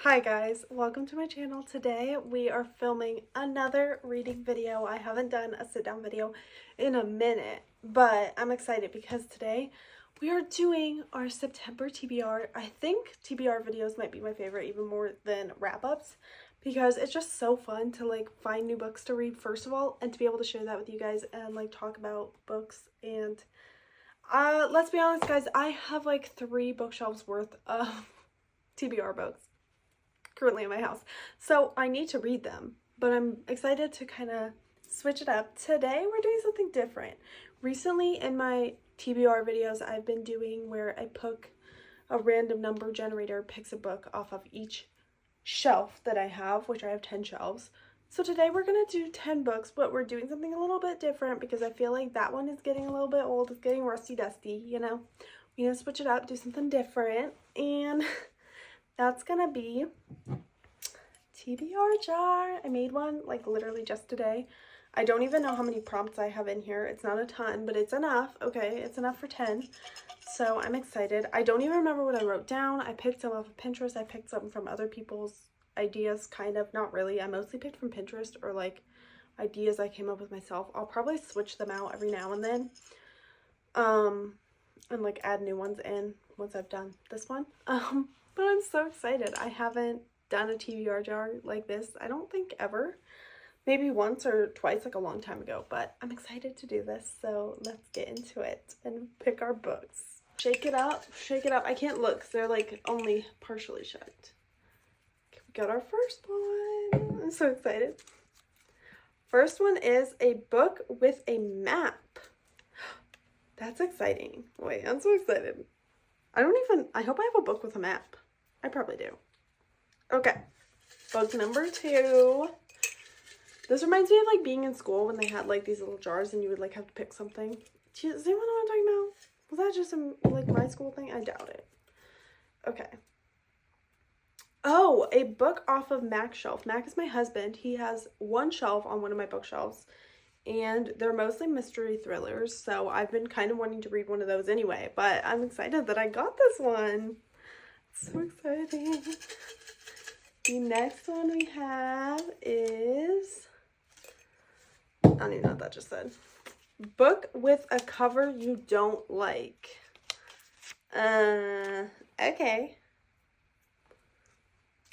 Hi guys, welcome to my channel. Today we are filming another reading video. I haven't done a sit down video in a minute, but I'm excited because today we are doing our September TBR. I think TBR videos might be my favorite even more than wrap-ups because it's just so fun to like find new books to read first of all and to be able to share that with you guys and like talk about books. And let's be honest guys, I have like 3 bookshelves worth of TBR books currently in my house, so I need to read them, but I'm excited to kind of switch it up. Today we're doing something different. Recently in my TBR videos I've been doing where I pick a random number generator, picks a book off of each shelf that I have, which I have 10 shelves. So today we're gonna do 10 books, but we're doing something a little bit different because I feel like that one is getting a little bit old. It's getting rusty dusty, you know. We need to switch it up, do something different, and that's gonna be TBR jar. I made one like literally just today. I don't even know how many prompts I have in here. It's not a ton, but it's enough. Okay, it's enough for 10. So I'm excited. I don't even remember what I wrote down. I picked some off of Pinterest. I picked some from other people's ideas, kind of. Not really. I mostly picked from Pinterest or like ideas I came up with myself. I'll probably switch them out every now and then. And like add new ones in once I've done this one. But I'm so excited. I haven't done a TBR jar like this, I don't think ever. Maybe once or twice, like a long time ago, but I'm excited to do this. So let's get into it and pick our books. Shake it up, shake it up. I can't look because they're like only partially shut. Okay, we got our first one. I'm so excited. First one is a book with a map. That's exciting. Wait, I'm so excited. I hope I have a book with a map. I probably do. Okay, book number 2. This reminds me of like being in school when they had like these little jars and you would like have to pick something. Does anyone know what I'm talking about? Was that just like my school thing? I doubt it. Okay. Oh, a book off of Mac's shelf. Mac is my husband. He has one shelf on one of my bookshelves, and they're mostly mystery thrillers, so I've been kind of wanting to read one of those anyway, but I'm excited that I got this one. So exciting. The next one we have is, I don't even know what that just said. Book with a cover you don't like. Okay.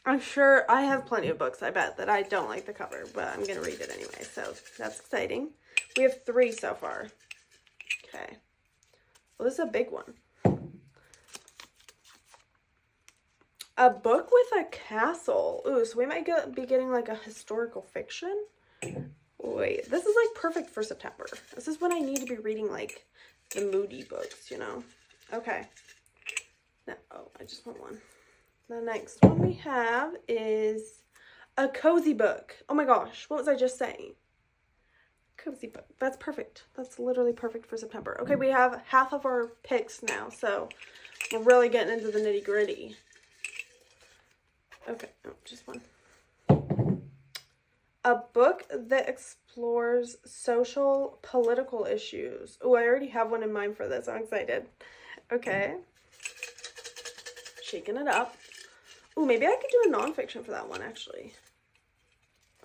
I'm sure I have plenty of books, I bet, that I don't like the cover, but I'm going to read it anyway, so that's exciting. We have 3 so far. Okay. Well, this is a big one. A book with a castle. Ooh, so we might be getting like a historical fiction. Wait, this is like perfect for September. This is when I need to be reading like the moody books, you know? Okay. No, oh, I just want one. The next one we have is a cozy book. Oh my gosh, what was I just saying? Cozy book. That's perfect. That's literally perfect for September. Okay, we have half of our picks now, so we're really getting into the nitty gritty. Okay, oh, just one. A book that explores social, political issues. Oh, I already have one in mind for this. I'm excited. Okay. Shaking it up. Oh, maybe I could do a nonfiction for that one, actually.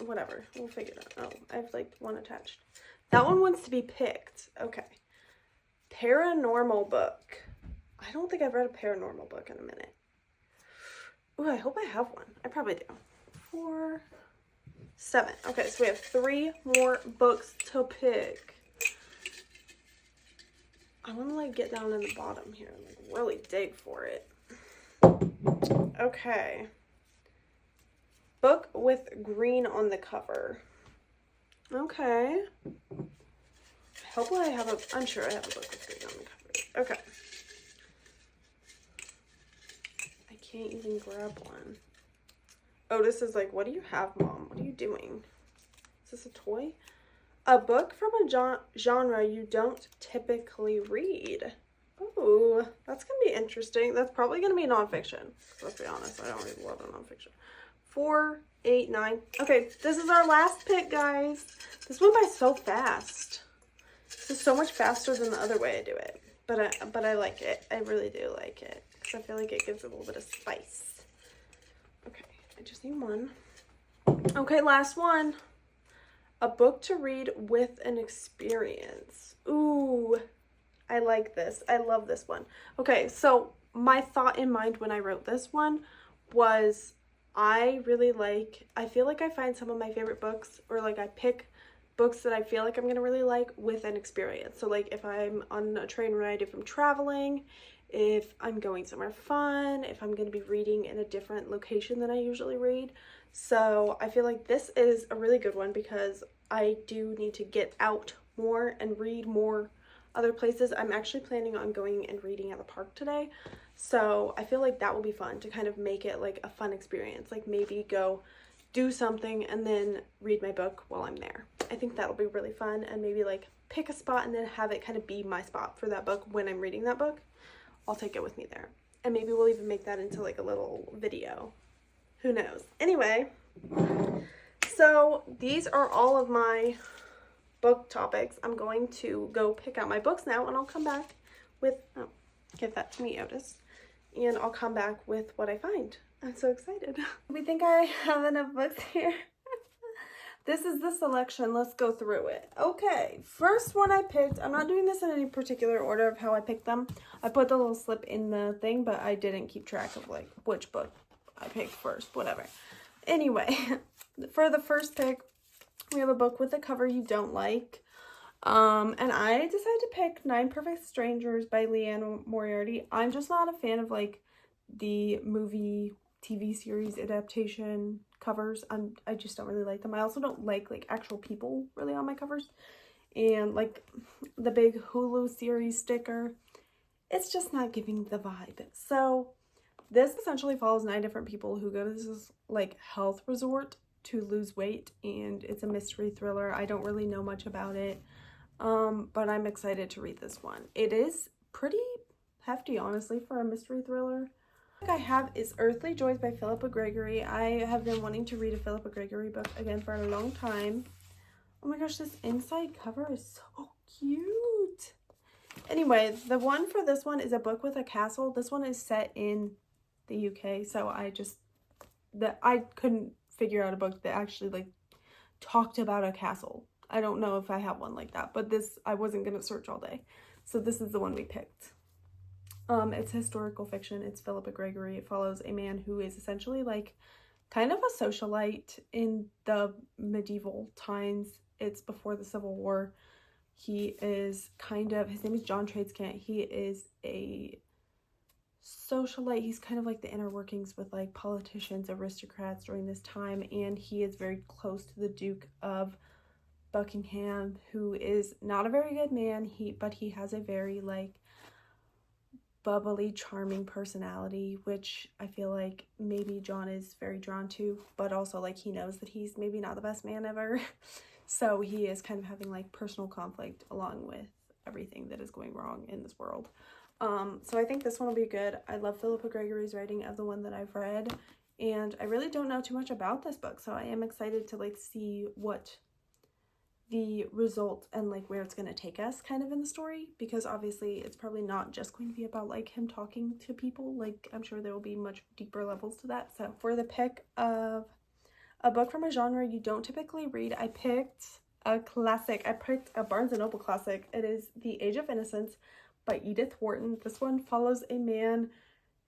Whatever. We'll figure it out. Oh, I have, like, one attached. That one wants to be picked. Okay. Paranormal book. I don't think I've read a paranormal book in a minute. Oh, I hope I have one. I probably do. 4, 7. Okay, so we have 3 more books to pick. I want to, like, get down in the bottom here and, like, really dig for it. Okay. Book with green on the cover. Okay. I'm sure I have a book with green on the cover. Okay. I can't even grab one. Oh, this is like, what do you have, Mom? What are you doing? Is this a toy? A book from a genre you don't typically read. Ooh, that's going to be interesting. That's probably going to be nonfiction. Let's be honest, I don't read a lot of nonfiction. 4, 8, 9. Okay, this is our last pick, guys. This went by so fast. This is so much faster than the other way I do it. But I like it. I really do like it. Because I feel like it gives it a little bit of spice. Okay. interesting one. Okay, last one. A book to read with an experience. Ooh, I like this. I love this one. Okay, so my thought in mind when I wrote this one was I feel like I find some of my favorite books, or like I pick books that I feel like I'm gonna really like with an experience. So like if I'm on a train ride, if I'm traveling, if I'm going somewhere fun, if I'm gonna be reading in a different location than I usually read. So I feel like this is a really good one because I do need to get out more and read more other places. I'm actually planning on going and reading at the park today. So I feel like that will be fun to kind of make it like a fun experience. Like maybe go do something and then read my book while I'm there. I think that'll be really fun, and maybe like pick a spot and then have it kind of be my spot for that book when I'm reading that book. I'll take it with me there. And maybe we'll even make that into like a little video. Who knows? Anyway, so these are all of my book topics. I'm going to go pick out my books now, and I'll come back with, oh, give that to me, Otis. And I'll come back with what I find. I'm so excited. We think I have enough books here. This is the selection. Let's go through it. Okay, first one I picked. I'm not doing this in any particular order of how I picked them. I put the little slip in the thing, but I didn't keep track of like which book I picked first, whatever. Anyway, for the first pick, we have a book with a cover you don't like. And I decided to pick 9 Perfect Strangers by Liane Moriarty. I'm just not a fan of like the movie TV series adaptation covers. I just don't really like them. I also don't like actual people really on my covers. And like the big Hulu series sticker, it's just not giving the vibe. So this essentially follows 9 different people who go to this like health resort to lose weight, and it's a mystery thriller. I don't really know much about it, but I'm excited to read this one. It is pretty hefty, honestly, for a mystery thriller. The book I have is Earthly Joys by Philippa Gregory. I have been wanting to read a Philippa Gregory book again for a long time. Oh my gosh, this inside cover is so cute. Anyway, the one for this one is a book with a castle. This one is set in the UK, so I couldn't figure out a book that actually like talked about a castle. I don't know if I have one like that, but this, I wasn't gonna search all day, so this is the one we picked. It's historical fiction. It's Philippa Gregory. It follows a man who is essentially like kind of a socialite in the medieval times. It's before the Civil War. He is his name is John Tradescant. He is a socialite. He's kind of like the inner workings with like politicians, aristocrats during this time, and he is very close to the Duke of Buckingham, who is not a very good man. But he has a very like bubbly, charming personality, which I feel like maybe John is very drawn to, but also like he knows that he's maybe not the best man ever. So he is kind of having like personal conflict along with everything that is going wrong in this world. So I think this one will be good. I love Philippa Gregory's writing of the one that I've read, and I really don't know too much about this book, so I am excited to like see what the result and like where it's going to take us kind of in the story, because obviously it's probably not just going to be about like him talking to people. Like I'm sure there will be much deeper levels to that. So for the pick of a book from a genre you don't typically read, I picked a classic. I picked a Barnes & Noble classic. It is The Age of Innocence by Edith Wharton. This one follows a man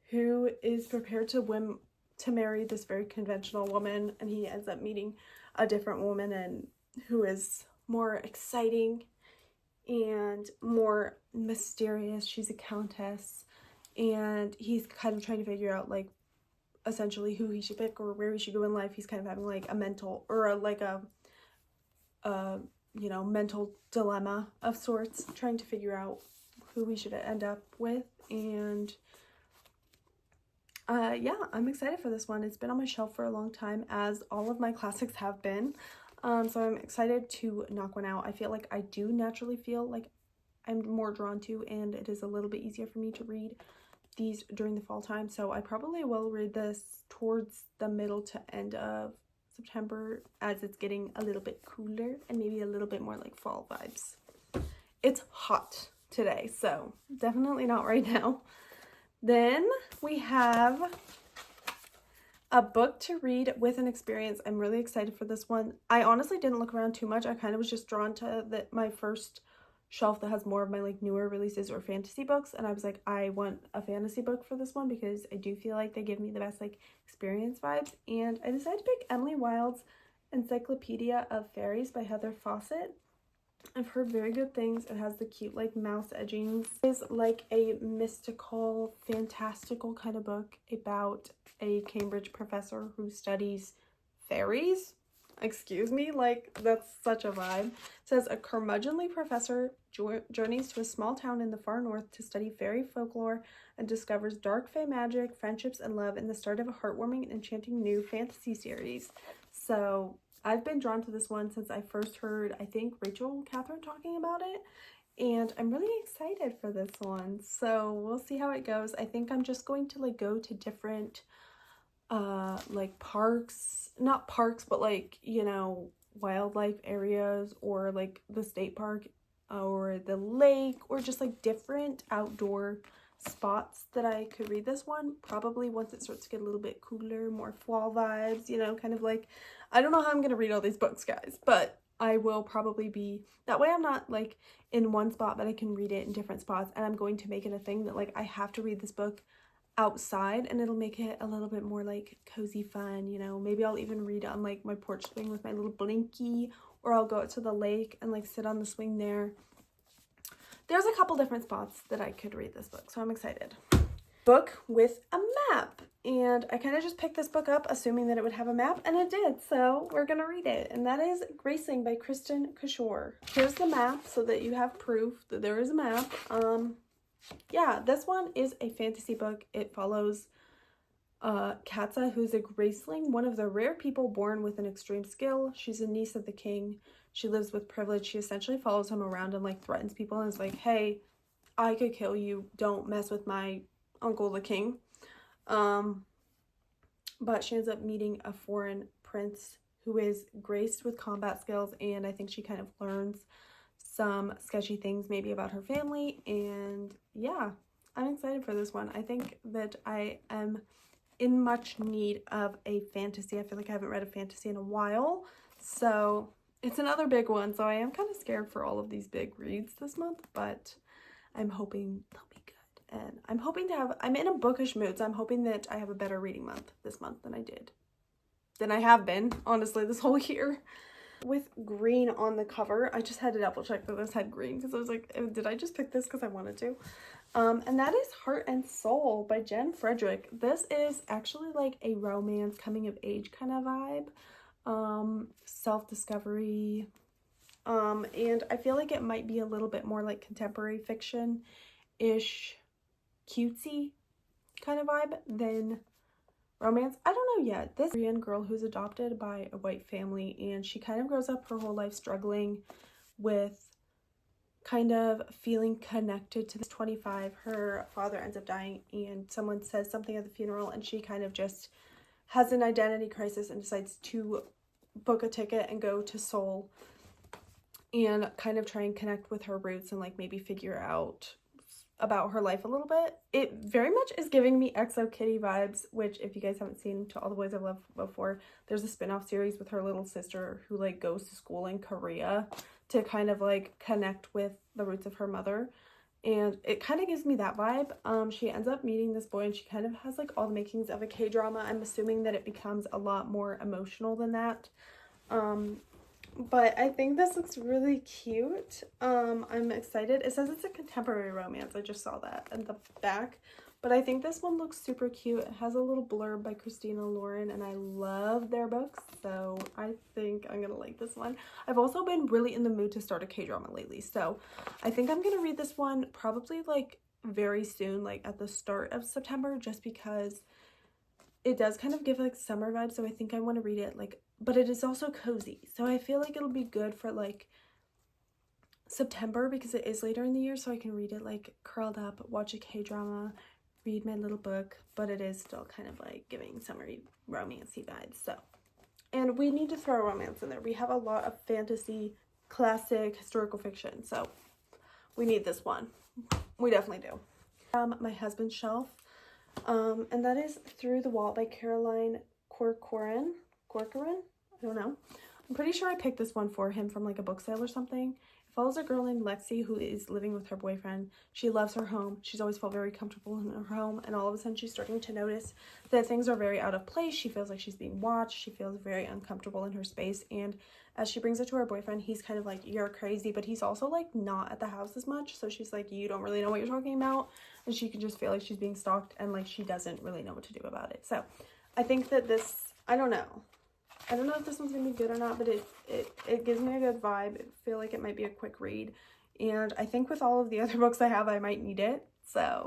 who is prepared to marry this very conventional woman, and he ends up meeting a different woman and who is more exciting and more mysterious. She's a countess, and he's kind of trying to figure out like essentially who he should pick or where he should go in life. He's kind of having like a mental or you know, mental dilemma of sorts, trying to figure out who we should end up with. And yeah, I'm excited for this one. It's been on my shelf for a long time, as all of my classics have been. So I'm excited to knock one out. I feel like I do naturally feel like I'm more drawn to, and it is a little bit easier for me to read these during the fall time. So I probably will read this towards the middle to end of September, as it's getting a little bit cooler and maybe a little bit more like fall vibes. It's hot today, so definitely not right now. Then we have A book to read with an experience. I'm really excited for this one. I honestly didn't look around too much. I kind of was just drawn to my first shelf that has more of my like newer releases or fantasy books, and I was like, I want a fantasy book for this one because I do feel like they give me the best like experience vibes. And I decided to pick Emily Wilde's Encyclopedia of Fairies by Heather Fawcett. I've heard very good things. It has the cute like mouse edgings. It's like a mystical, fantastical kind of book about a Cambridge professor who studies fairies. Excuse me, like that's such a vibe. It says a curmudgeonly professor journeys to a small town in the far north to study fairy folklore and discovers dark fae magic, friendships, and love in the start of a heartwarming and enchanting new fantasy series. So I've been drawn to this one since I first heard, I think, Rachel Catherine talking about it. And I'm really excited for this one. So we'll see how it goes. I think I'm just going to like go to different like parks, not parks, but like, you know, wildlife areas or like the state park or the lake or just like different outdoor spots that I could read this one. Probably once it starts to get a little bit cooler, more fall vibes, you know, kind of like, I don't know how I'm gonna read all these books, guys, but I will probably be that way. I'm not like in one spot, but I can read it in different spots, and I'm going to make it a thing that like I have to read this book outside, and it'll make it a little bit more like cozy fun, you know. Maybe I'll even read on like my porch swing with my little blankie, or I'll go out to the lake and like sit on the swing there. There's a couple different spots that I could read this book, so I'm excited. Book with a map, and I kind of just picked this book up assuming that it would have a map, and it did, so we're gonna read it, and that is Graceling by Kristin Cashore. Here's the map so that you have proof that there is a map. Yeah, this one is a fantasy book. It follows Katza, who's a Graceling, one of the rare people born with an extreme skill. She's a niece of the king. She lives with privilege. She essentially follows him around and like threatens people and is like, hey, I could kill you. Don't mess with my uncle the king. But she ends up meeting a foreign prince who is graced with combat skills, and I think she kind of learns some sketchy things maybe about her family. And yeah, I'm excited for this one. I think that I am in much need of a fantasy. I feel like I haven't read a fantasy in a while, so it's another big one. So I am kind of scared for all of these big reads this month, but I'm hoping they'll be good. And I'm hoping to have, I'm in a bookish mood, so I'm hoping that I have a better reading month this month than I have been, honestly, this whole year. With green on the cover. I just had to double check that this had green because I was like, did I just pick this because I wanted to? And that is Heart and Soul by Jen Frederick. This is actually like a romance coming of age kind of vibe. Self-discovery. And I feel like it might be a little bit more like contemporary fiction-ish, cutesy kind of vibe than romance. I don't know yet. This Korean girl who's adopted by a white family, and she kind of grows up her whole life struggling with kind of feeling connected to this 25. Her father ends up dying, and someone says something at the funeral, and she kind of just has an identity crisis and decides to book a ticket and go to Seoul and kind of try and connect with her roots and like maybe figure out about her life a little bit. It very much is giving me Exo Kitty vibes, which if you guys haven't seen To All the Boys I've Loved Before, there's a spin-off series with her little sister who like goes to school in Korea to kind of like connect with the roots of her mother, and it kind of gives me that vibe. She ends up meeting this boy, and she kind of has like all the makings of a K-drama. I'm assuming that it becomes a lot more emotional than that. But I think this looks really cute. I'm excited. It says it's a contemporary romance. I just saw that at the back. But I think this one looks super cute. It has a little blurb by Christina Lauren, and I love their books, so I think I'm gonna like this one. I've also been really in the mood to start a K-drama lately, so I think I'm gonna read this one probably like very soon, like at the start of September, just because it does kind of give like summer vibes. So I think I want to read it like, but it is also cozy, so I feel like it'll be good for like September because it is later in the year, so I can read it like curled up, watch a K-drama, read my little book, but it is still kind of like giving summery romancy vibes. So, and we need to throw romance in there. We have a lot of fantasy, classic, historical fiction, so we need this one. We definitely do. My husband's shelf, and that is Through the Wall by Caroline Corcoran. I don't know. I'm pretty sure I picked this one for him from like a book sale or something. It follows a girl named Lexi who is living with her boyfriend. She loves her home. She's always felt very comfortable in her home, and all of a sudden she's starting to notice that things are very out of place. She feels like she's being watched. She feels very uncomfortable in her space, and as she brings it to her boyfriend, he's kind of like, you're crazy, but he's also like not at the house as much. So she's like, you don't really know what you're talking about, and she can just feel like she's being stalked, and like she doesn't really know what to do about it. So I think that this, I don't know if this one's gonna be good or not, but it gives me a good vibe. I feel like it might be a quick read, and I think with all of the other books I have, I might need it. So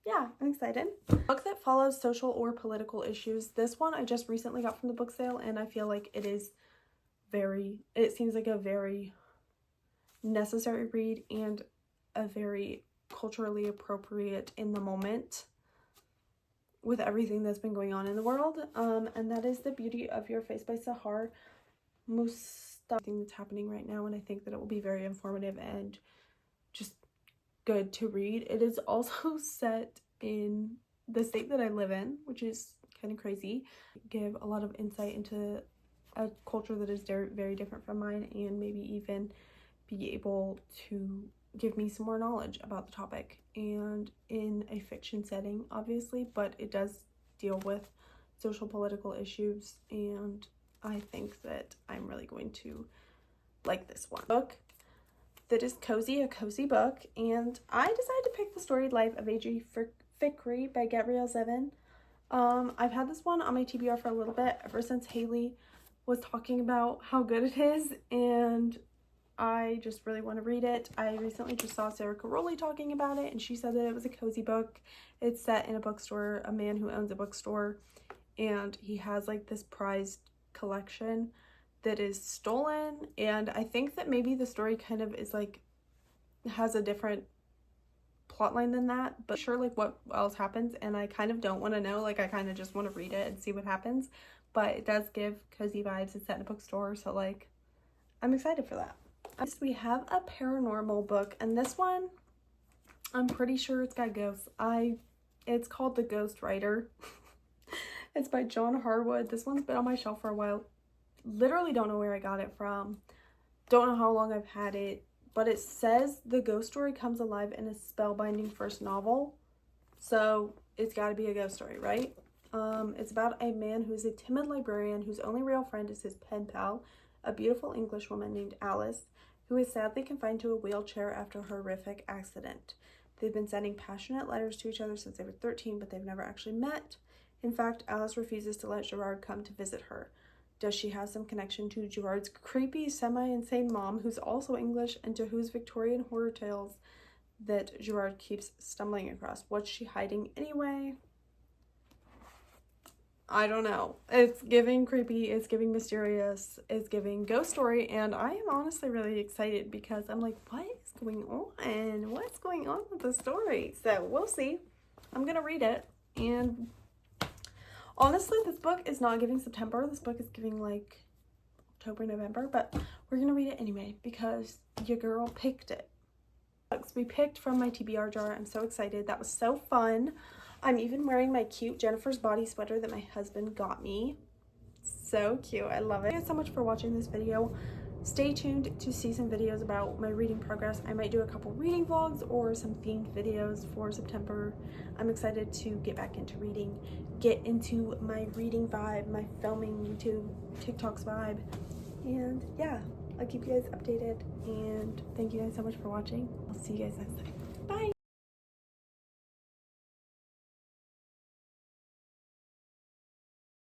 yeah, I'm excited. Book that follows social or political issues. This one I just recently got from the book sale, and I feel like it seems like a very necessary read and a very culturally appropriate in the moment with everything that's been going on in the world, and that is The Beauty of Your Face by Sahar Mustafa. Thing that's happening right now, and I think that it will be very informative and just good to read. It is also set in the state that I live in, which is kind of crazy. Give a lot of insight into a culture that is very, very different from mine, and maybe even be able to give me some more knowledge about the topic, and in a fiction setting obviously, but it does deal with social political issues, and I think that I'm really going to like this one. Book that is cozy, a cozy book, and I decided to pick The Storied Life of A.G. Fikry by Gabrielle Zevin. I've had this one on my TBR for a little bit, ever since Haley was talking about how good it is, and I just really want to read it. I recently just saw Sarah Caroli talking about it, and she said that it was a cozy book. It's set in a bookstore, a man who owns a bookstore, and he has like this prized collection that is stolen, and I think that maybe the story kind of is like, has a different plotline than that, but sure like what else happens, and I kind of don't want to know. Like I kind of just want to read it and see what happens, but it does give cozy vibes. It's set in a bookstore, so like I'm excited for that. Next, we have a paranormal book, and this one, I'm pretty sure it's got ghosts. It's called The Ghost Writer. It's by John Harwood. This one's been on my shelf for a while. Literally don't know where I got it from. Don't know how long I've had it, but it says the ghost story comes alive in a spellbinding first novel. So it's got to be a ghost story, right? It's about a man who's a timid librarian whose only real friend is his pen pal, a beautiful English woman named Alice, who is sadly confined to a wheelchair after a horrific accident. They've been sending passionate letters to each other since they were 13, but they've never actually met. In fact, Alice refuses to let Gerard come to visit her. Does she have some connection to Gerard's creepy, semi-insane mom, who's also English, and to whose Victorian horror tales that Gerard keeps stumbling across? What's she hiding anyway? I don't know. It's giving creepy, it's giving mysterious, it's giving ghost story, and I am honestly really excited because I'm like, what is going on? What's going on with the story? So we'll see. I'm gonna read it, and honestly, this book is not giving September. This book is giving like October, November, but we're gonna read it anyway because your girl picked it. Books we picked from my TBR jar. I'm so excited. That was so fun. I'm even wearing my cute Jennifer's Body sweater that my husband got me. So cute. I love it. Thank you so much for watching this video. Stay tuned to see some videos about my reading progress. I might do a couple reading vlogs or some themed videos for September. I'm excited to get back into reading, get into my reading vibe, my filming YouTube, TikToks vibe. And yeah, I'll keep you guys updated. And thank you guys so much for watching. I'll see you guys next time. Bye.